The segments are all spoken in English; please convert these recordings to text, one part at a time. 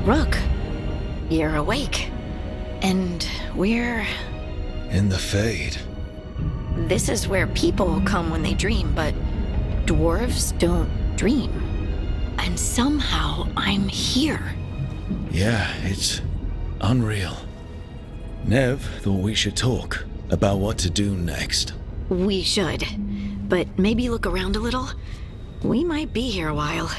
Rook, you're awake. And we're... in the Fade. This is where people come when they dream, but dwarves don't dream. And somehow I'm here. Yeah, it's unreal. Nev thought we should talk about what to do next. We should. But maybe look around a little. We might be here a while.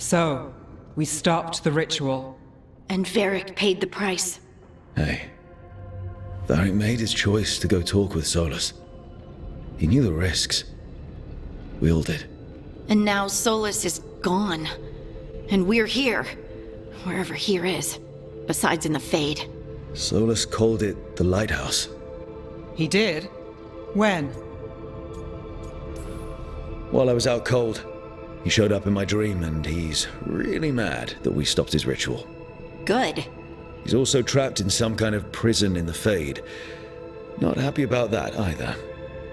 So, we stopped the ritual. And Varric paid the price. Hey, Varric made his choice to go talk with Solus. He knew the risks. We all did. And now Solus is gone. And we're here. Wherever here is. Besides in the Fade. Solus called it the Lighthouse. He did? When? While I was out cold, he showed up in my dream and he's really mad that we stopped his ritual. Good. He's also trapped in some kind of prison in the Fade. Not happy about that either.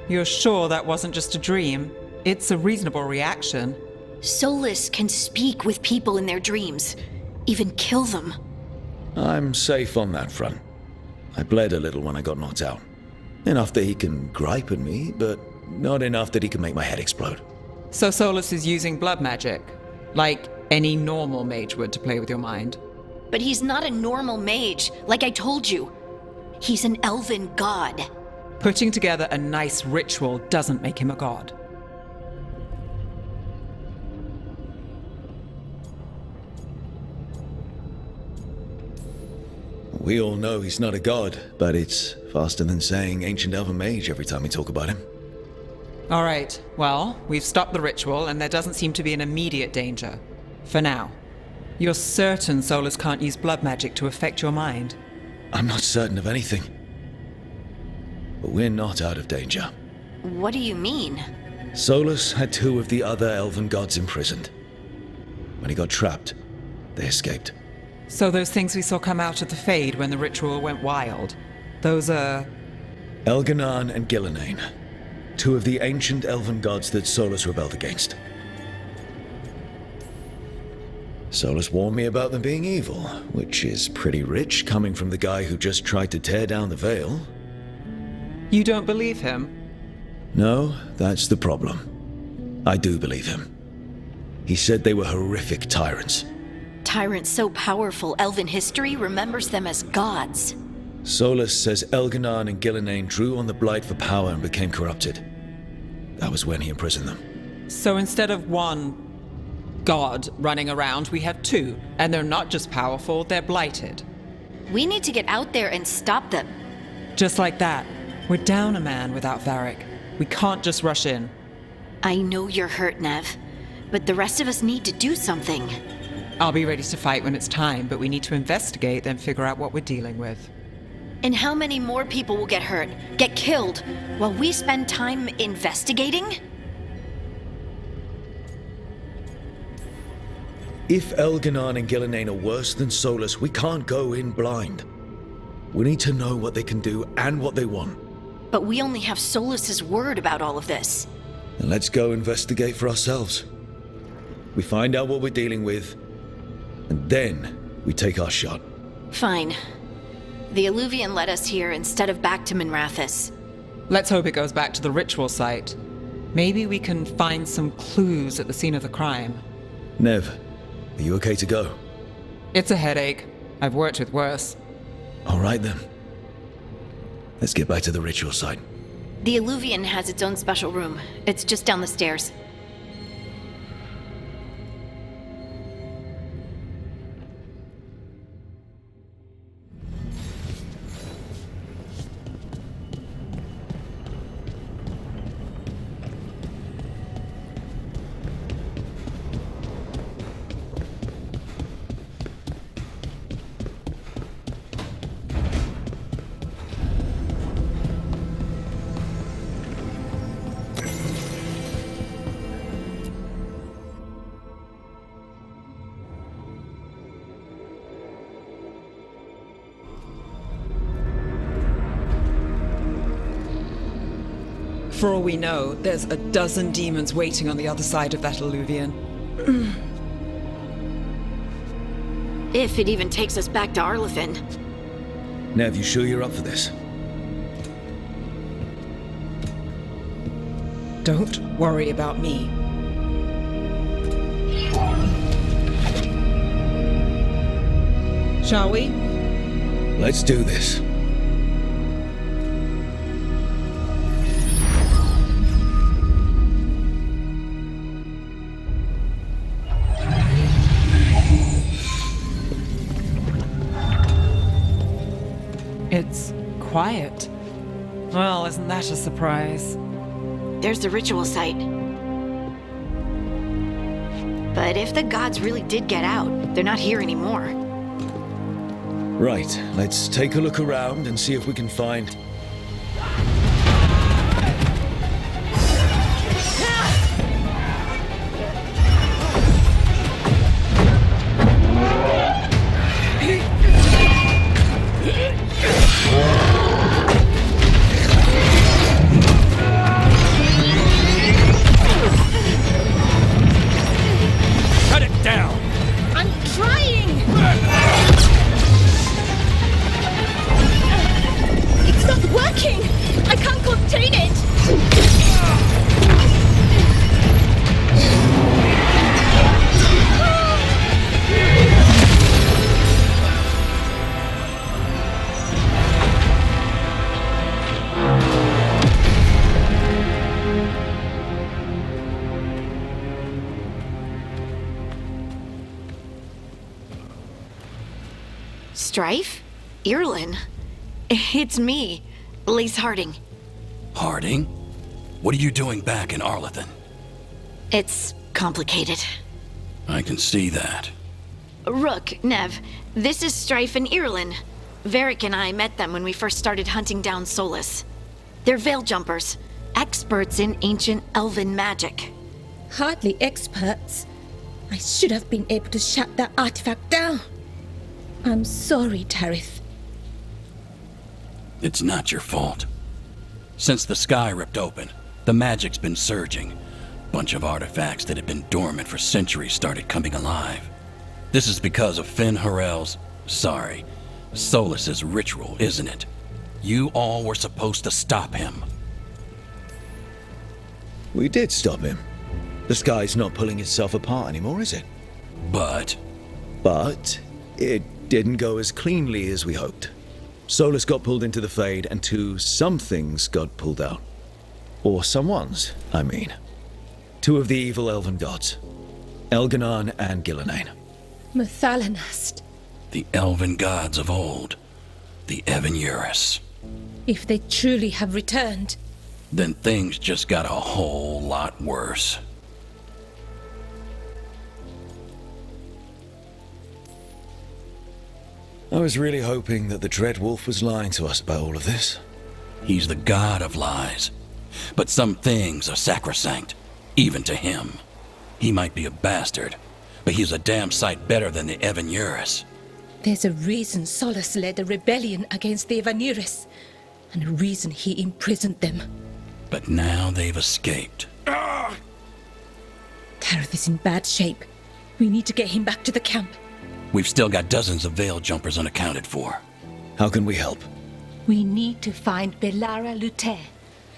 You're sure that wasn't just a dream? It's a reasonable reaction. Solus can speak with people in their dreams. Even kill them. I'm safe on that front. I bled a little when I got knocked out. Enough that he can gripe at me, but not enough that he can make my head explode. So Solus is using blood magic, like any normal mage would to play with your mind. But he's not a normal mage, like I told you. He's an elven god. Putting together a nice ritual doesn't make him a god. We all know he's not a god, but it's faster than saying ancient elven mage every time we talk about him. All right, well, we've stopped the ritual and there doesn't seem to be an immediate danger. For now. You're certain Solus can't use blood magic to affect your mind? I'm not certain of anything. But we're not out of danger. What do you mean? Solus had two of the other elven gods imprisoned. When he got trapped, they escaped. So those things we saw come out of the Fade when the ritual went wild, those are... Elganan and Gillenane. Two of the ancient elven gods that Solus rebelled against. Solus warned me about them being evil, which is pretty rich coming from the guy who just tried to tear down the veil. You don't believe him? No, that's the problem. I do believe him. He said they were horrific tyrants. Tyrants so powerful elven history remembers them as gods. Solus says Elganon and Gillenane drew on the Blight for power and became corrupted. That was when he imprisoned them. So instead of one god running around, we have two. And they're not just powerful, they're blighted. We need to get out there and stop them. Just like that. We're down a man without Varric. We can't just rush in. I know you're hurt, Nev, but the rest of us need to do something. I'll be ready to fight when it's time, but we need to investigate, then figure out what we're dealing with. And how many more people will get hurt, get killed, while we spend time investigating? If Elganon and Gillenane are worse than Solus, we can't go in blind. We need to know what they can do and what they want. But we only have Solus's word about all of this. And let's go investigate for ourselves. We find out what we're dealing with, and then we take our shot. Fine. The Illuvian led us here instead of back to Minrathous. Let's hope it goes back to the ritual site. Maybe we can find some clues at the scene of the crime. Nev, are you okay to go? It's a headache. I've worked with worse. All right then. Let's get back to the ritual site. The Illuvian has its own special room. It's just down the stairs. For all we know, there's a dozen demons waiting on the other side of that Illuvian. If it even takes us back to Arlithin. Nev, you sure you're up for this? Don't worry about me. Shall we? Let's do this. It's quiet. Well, isn't that a surprise? There's the ritual site. But if the gods really did get out, they're not here anymore. Right, let's take a look around and see if we can find... Cut it down! I'm trying! It's not working! I can't contain it! Strife? Irlin? It's me, Lace Harding. Harding? What are you doing back in Arlithin? It's complicated. I can see that. Rook, Nev, this is Strife and Irlin. Varric and I met them when we first started hunting down Solus. They're veil jumpers, experts in ancient elven magic. Hardly experts. I should have been able to shut that artifact down. I'm sorry, Tarith. It's not your fault. Since the sky ripped open, the magic's been surging. Bunch of artifacts that had been dormant for centuries started coming alive. This is because of Solus's ritual, isn't it? You all were supposed to stop him. We did stop him. The sky's not pulling itself apart anymore, is it? But But it didn't go as cleanly as we hoped. Solus got pulled into the Fade, and two somethings got pulled out. Or someones, I mean. Two of the evil elven gods. Elganon and Gillenane. Mathalanast. The elven gods of old. The Evan-Eurus. If they truly have returned. Then things just got a whole lot worse. I was really hoping that the Dread Wolf was lying to us about all of this. He's the god of lies. But some things are sacrosanct, even to him. He might be a bastard, but he's a damn sight better than the Evan-Eurus. There's a reason Solus led a rebellion against the Evan-Eurus, and a reason he imprisoned them. But now they've escaped. Gareth is in bad shape. We need to get him back to the camp. We've still got dozens of veil jumpers unaccounted for. How can we help? We need to find Belara Luther.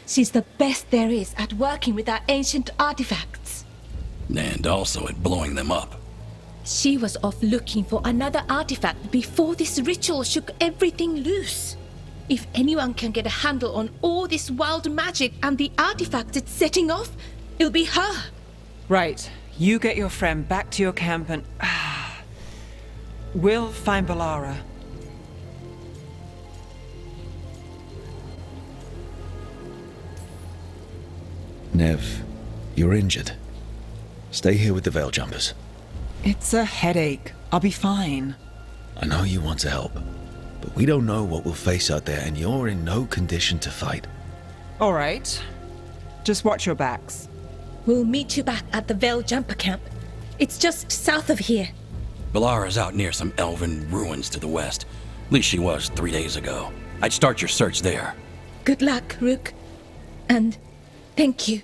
She's the best there is at working with our ancient artifacts. And also at blowing them up. She was off looking for another artifact before this ritual shook everything loose. If anyone can get a handle on all this wild magic and the artifacts it's setting off, it'll be her. Right. You get your friend back to your camp and... we'll find Belara. Nev, you're injured. Stay here with the Veil Jumpers. It's a headache. I'll be fine. I know you want to help, but we don't know what we'll face out there, and you're in no condition to fight. All right. Just watch your backs. We'll meet you back at the Veil Jumper camp. It's just south of here. Belara's out near some elven ruins to the west. At least she was 3 days ago. I'd start your search there. Good luck, Rook. And thank you.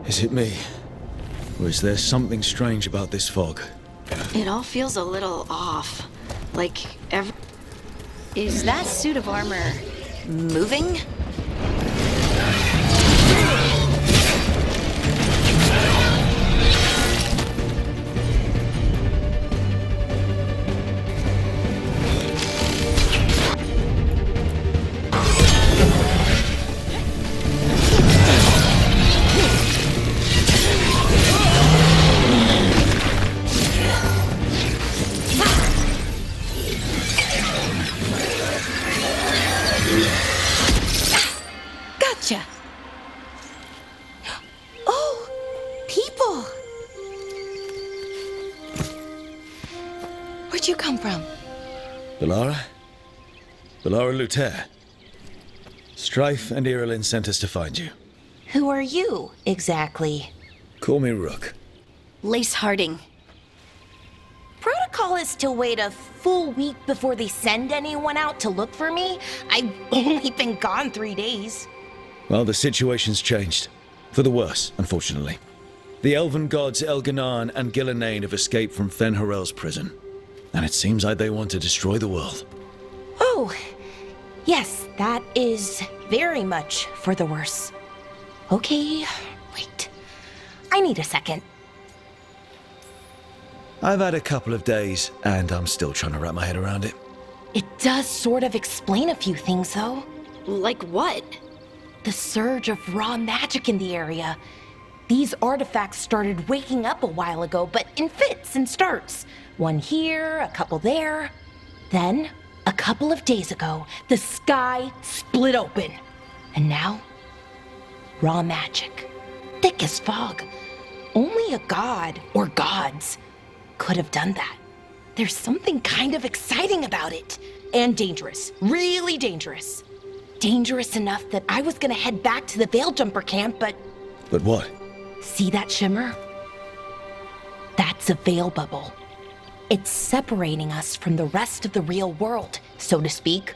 Is it me? Or is there something strange about this fog? It all feels a little off. Like every... Is that suit of armor moving? Gotcha. Oh, people. Where'd you come from? Belara? Belara Luther. Strife and Irilyn sent us to find you. Who are you, exactly? Call me Rook. Lace Harding. Protocol is to wait a full week before they send anyone out to look for me. I've only been gone 3 days. Well, the situation's changed. For the worse, unfortunately. The elven gods Elganon and Gillenane have escaped from Fen'Harel's prison. And it seems like they want to destroy the world. Oh, yes, that is very much for the worse. Okay, wait. I need a second. I've had a couple of days, and I'm still trying to wrap my head around it. It does sort of explain a few things, though. Like what? The surge of raw magic in the area. These artifacts started waking up a while ago, but in fits and starts. One here, a couple there. Then, a couple of days ago, the sky split open. And now, raw magic. Thick as fog. Only a god, or gods, could have done that. There's something kind of exciting about it. And dangerous. Really dangerous. Dangerous enough that I was gonna head back to the Veil Jumper camp, but... But what? See that shimmer? That's a veil bubble. It's separating us from the rest of the real world, so to speak.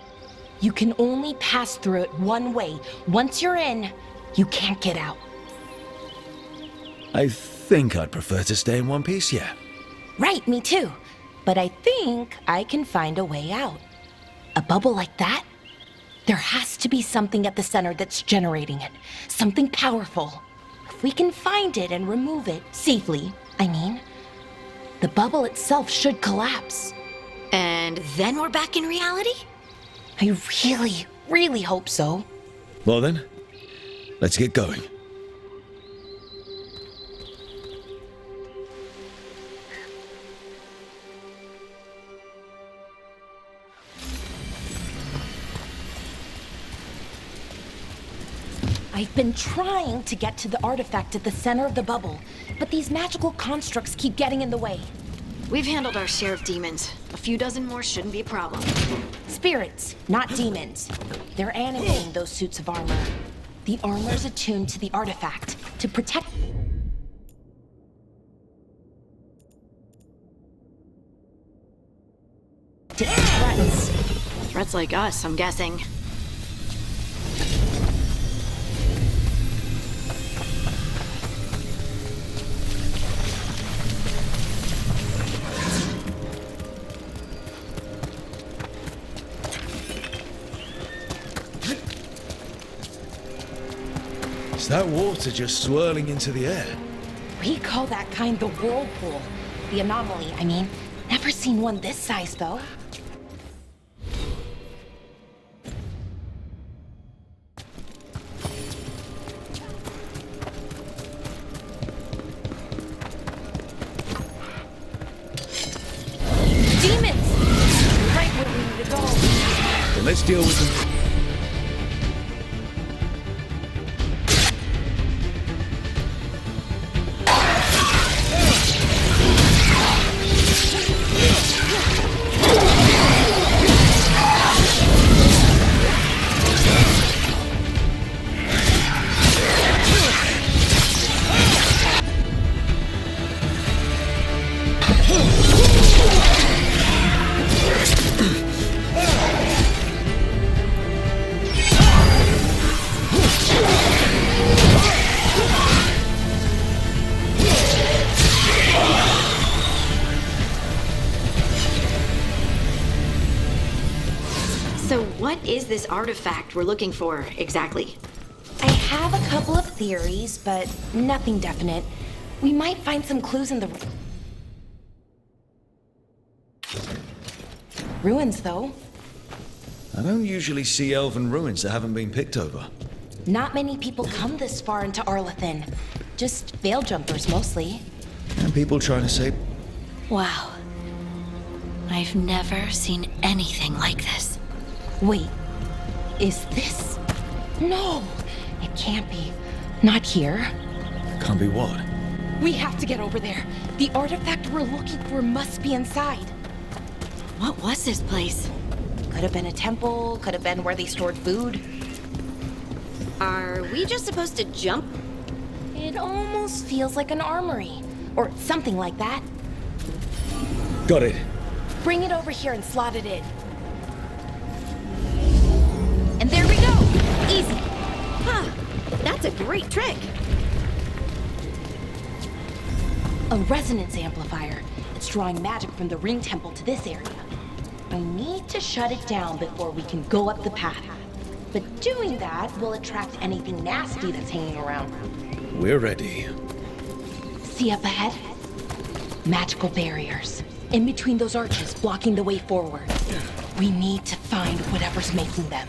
You can only pass through it one way. Once you're in, you can't get out. I think I'd prefer to stay in one piece, yeah. Right, me too. But I think I can find a way out. A bubble like that? There has to be something at the center that's generating it. Something powerful. If we can find it and remove it, safely, I mean, the bubble itself should collapse. And then we're back in reality? I really, really hope so. Well then, let's get going. I've been trying to get to the artifact at the center of the bubble, but these magical constructs keep getting in the way. We've handled our share of demons. A few dozen more shouldn't be a problem. Spirits, not demons. They're animating those suits of armor. The armor's attuned to the artifact to protect... threats. Threats like us, I'm guessing. Is that water just swirling into the air? We call that kind the whirlpool. The anomaly, I mean. Never seen one this size, though. Demons! Right where we need to go. Then let's deal with them. So what is this artifact we're looking for, exactly? I have a couple of theories, but nothing definite. We might find some clues in the ruins, though. I don't usually see elven ruins that haven't been picked over. Not many people come this far into Arlathan. Just veil jumpers, mostly. And people trying to say, Wow. I've never seen anything like this. Wait, is this? No, it can't be. Not here. can't be what? We have to get over there. The artifact we're looking for must be inside. What was this place? Could have been a temple, could have been where they stored food. Are we just supposed to jump? It almost feels like an armory, or something like that. Got it. Bring it over here and slot it in. And there we go! Easy! Huh, that's a great trick. A resonance amplifier. It's drawing magic from the ring temple to this area. I need to shut it down before we can go up the path. But doing that will attract anything nasty that's hanging around. We're ready. See up ahead? Magical barriers. In between those arches, blocking the way forward. We need to find whatever's making them.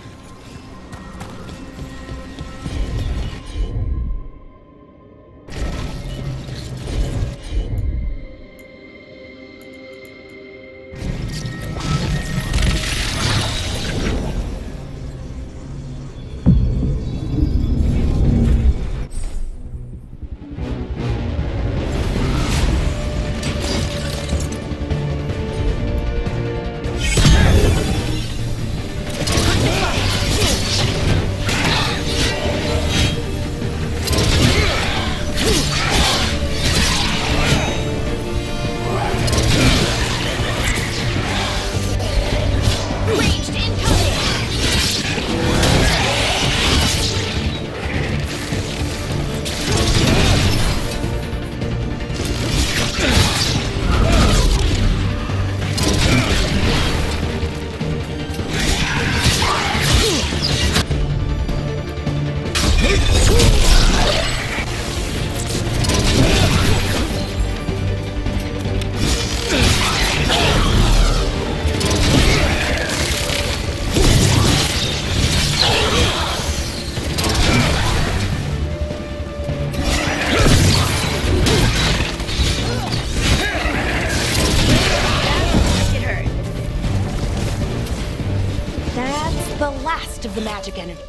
the magic energy.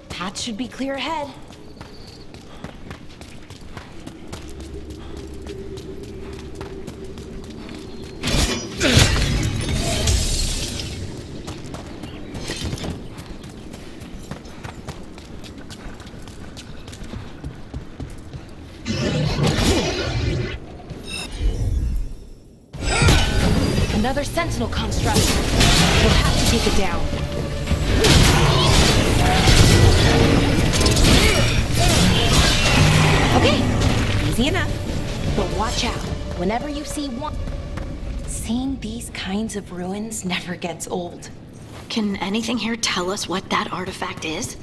Path should be clear ahead. Another sentinel construct. We'll have to take it down. Okay, easy enough. But watch out. Whenever you see one... Seeing these kinds of ruins never gets old. Can anything here tell us what that artifact is?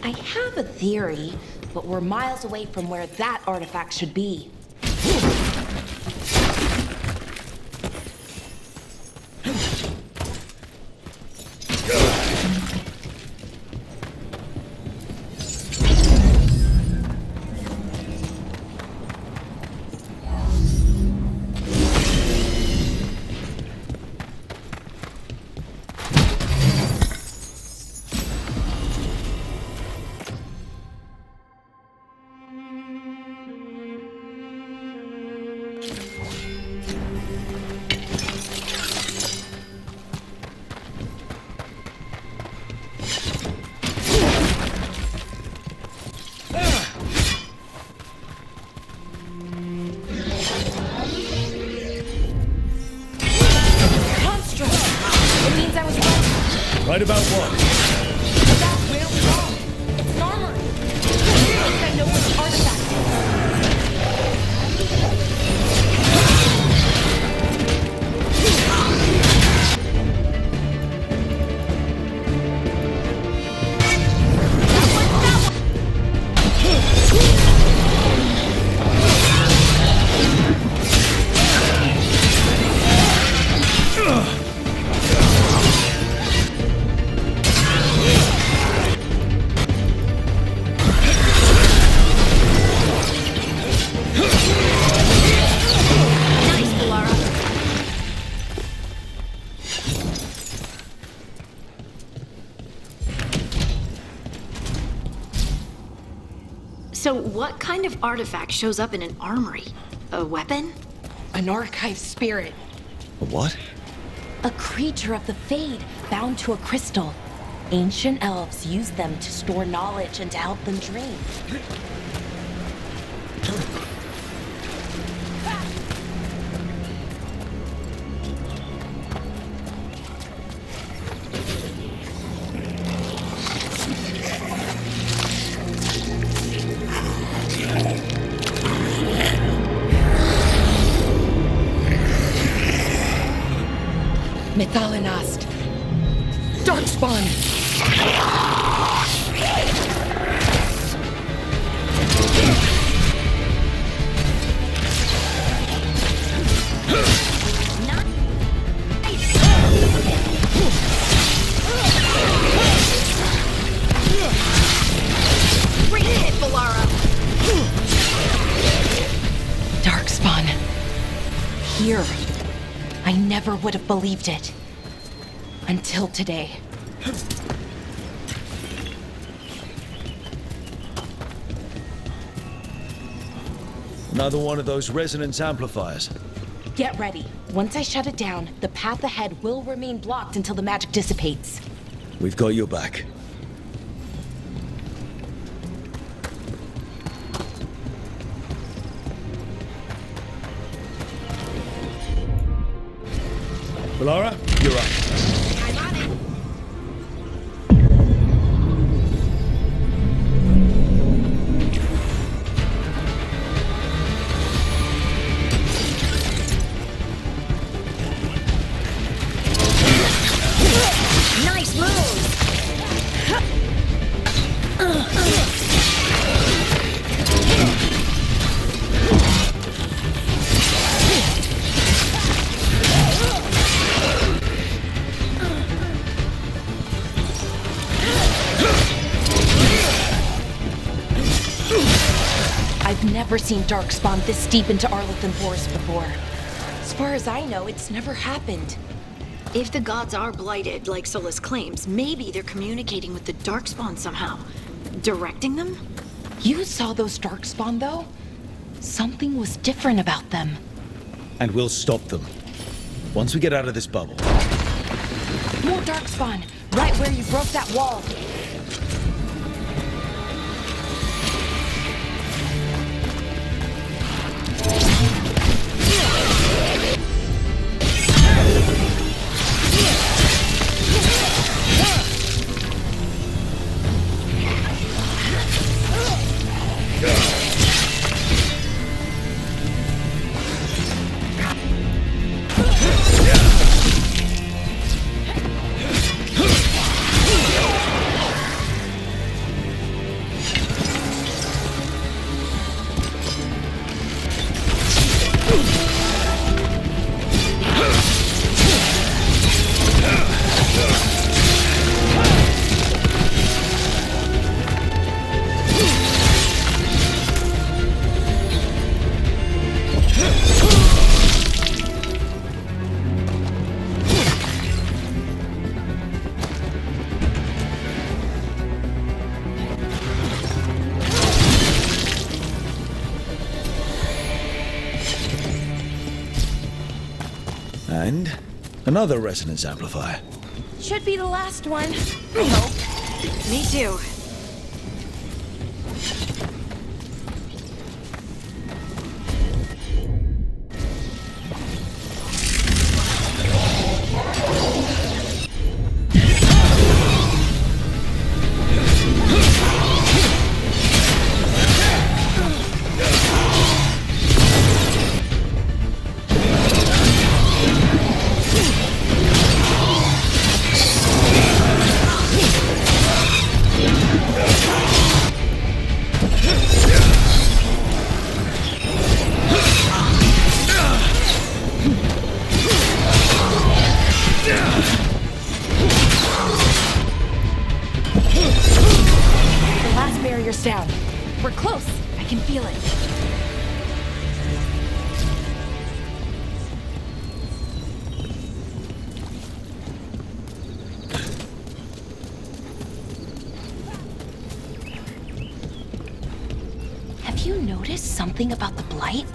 I have a theory, but we're miles away from where that artifact should be. Right about what? About where we are. It's an armory. I think I know where the artifact So what kind of artifact shows up in an armory? A weapon? An archive spirit. A what? A creature of the Fade, bound to a crystal. Ancient elves use them to store knowledge and to help them dream. Methalinast. Darkspawn. Bring it, Valara! Darkspawn. Here. I never would have believed it. Until today. Another one of those resonance amplifiers. Get ready. Once I shut it down, the path ahead will remain blocked until the magic dissipates. We've got your back. Valara, you're up. I'm on it. I've never seen Darkspawn this deep into Arlington Forest before. As far as I know, it's never happened. If the gods are blighted, like Solus claims, maybe they're communicating with the Darkspawn somehow. Directing them? You saw those Darkspawn, though? Something was different about them. And we'll stop them. Once we get out of this bubble. More Darkspawn, right where you broke that wall. And another resonance amplifier. Should be the last one. I hope. Me too. Down. We're close. I can feel it. Have you noticed something about the blight?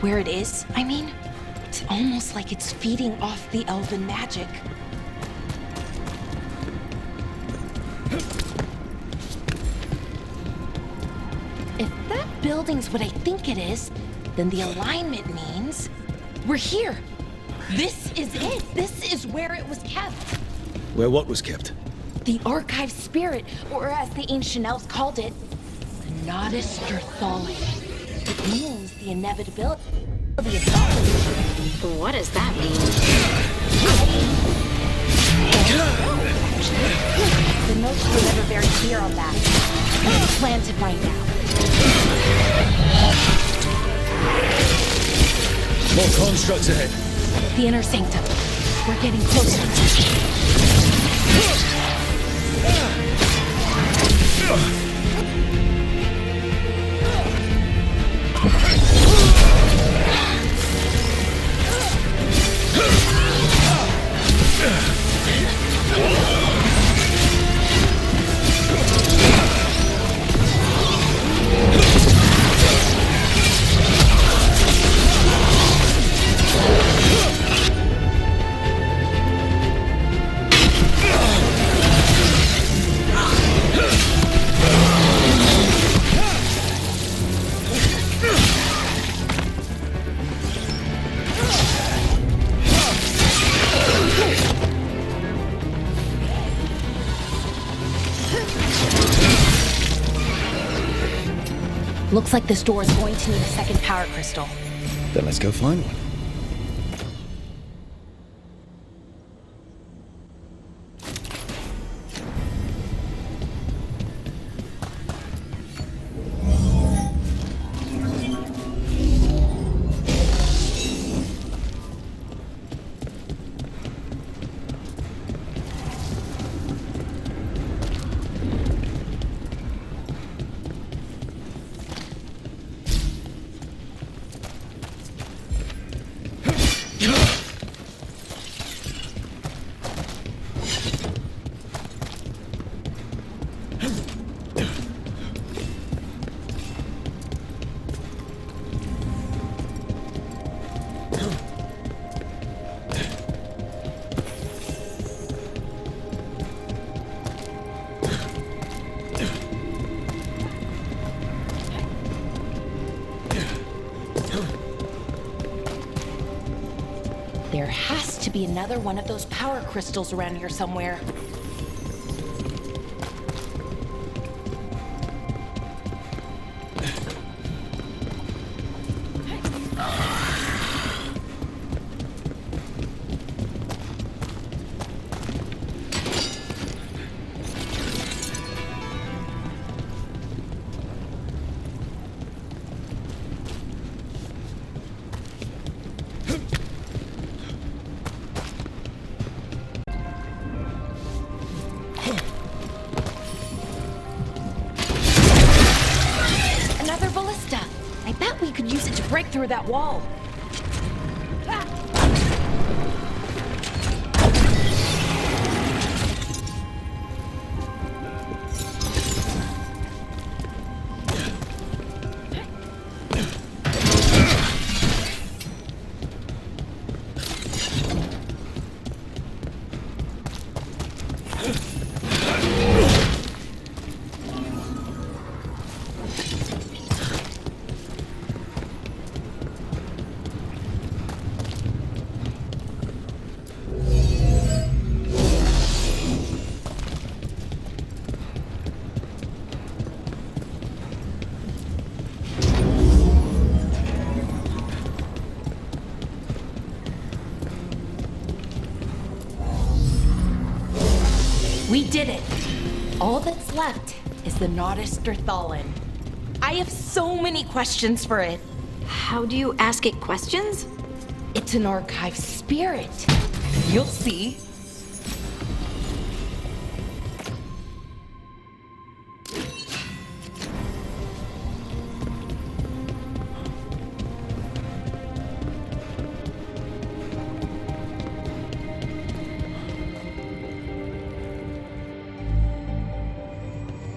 Where it is, I mean? It's almost like it's feeding off the elven magic. Building's what I think it is, then the alignment means we're here. This is it. This is where it was kept. Where what was kept? The archive spirit, or as the ancient elves called it, the Nodus Derthali. It means the inevitability of knowledge. What does that mean? The notes were never very clear on that. I plan to find out. More constructs ahead. The inner sanctum. We're getting closer. Looks like this door is going to need a second power crystal. Then let's go find one. to be another one of those power crystals around here somewhere. Another ballista. I bet we could use it to break through that wall. We did it! All that's left is the Nodus Derthalin. I have so many questions for it. How do you ask it questions? It's an archive spirit. You'll see.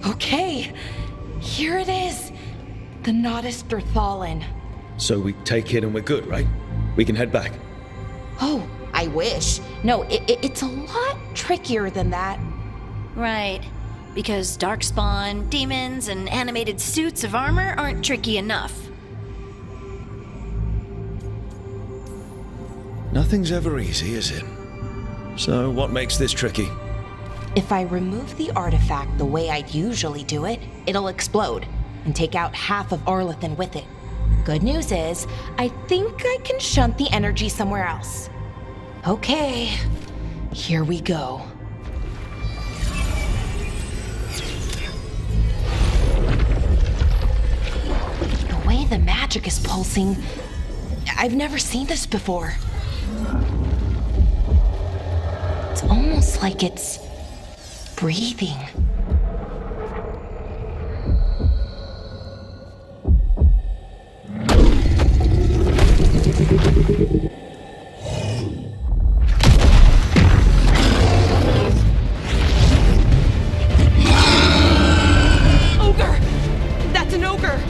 Okay, here it is. The Nodus Derthalin. So we take it and we're good, right? We can head back. Oh, I wish. No, it's a lot trickier than that. Right. Because Darkspawn, demons, and animated suits of armor aren't tricky enough. Nothing's ever easy, is it? So what makes this tricky? If I remove the artifact the way I'd usually do it, it'll explode and take out half of Arlethan with it. Good news is, I think I can shunt the energy somewhere else. Okay, here we go. The way the magic is pulsing, I've never seen this before. It's almost like it's breathing. Ogre! That's an ogre!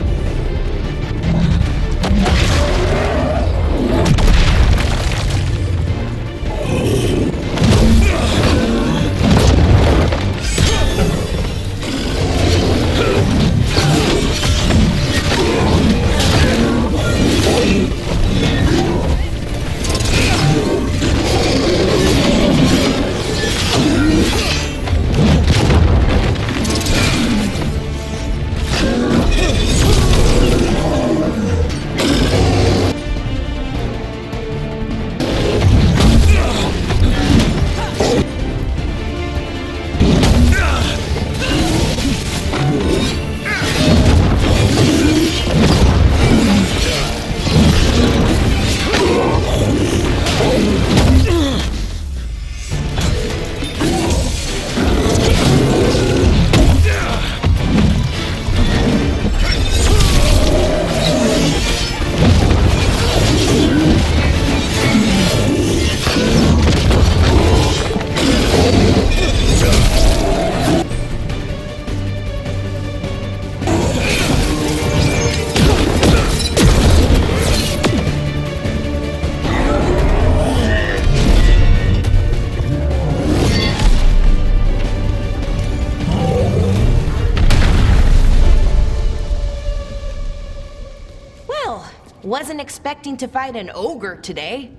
Wasn't expecting to fight an ogre today.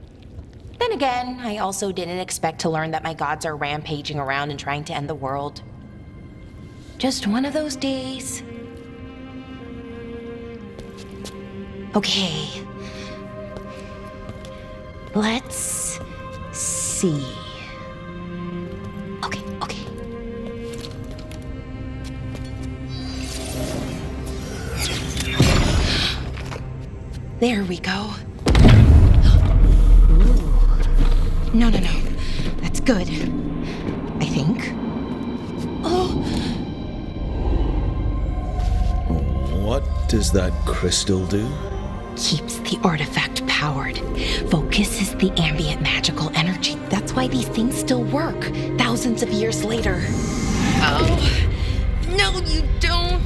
Then again, I also didn't expect to learn that my gods are rampaging around and trying to end the world. Just one of those days. Okay. Let's see. Okay. There we go. Ooh. No. That's good. I think. Oh! What does that crystal do? Keeps the artifact powered. Focuses the ambient magical energy. That's why these things still work, thousands of years later. Oh! No, you don't!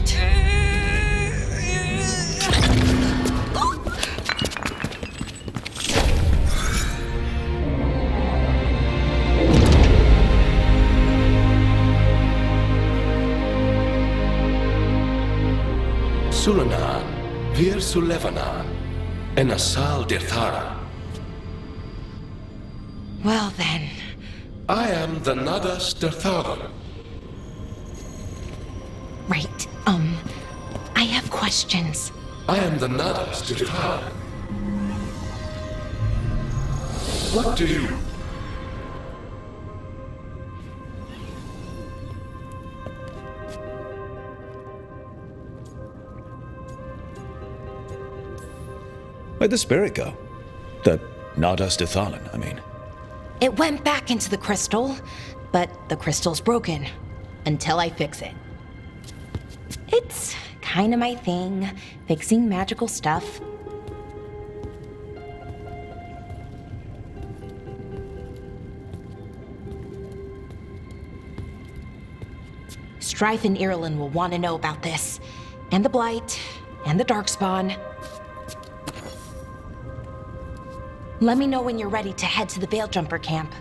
Sulanan, Vir Sulevanan, and Asal Dirthara. Well then. I am the Nadas Dirtharan. Right, I have questions. I am the Nadas Dirtharan. What do you... Where'd the spirit go? The Nadas Dithalan, I mean. It went back into the crystal, but the crystal's broken. Until I fix it. It's kinda my thing, fixing magical stuff. Strife and Irulan will want to know about this. And the Blight, and the Darkspawn. Let me know when you're ready to head to the Veil Jumper camp.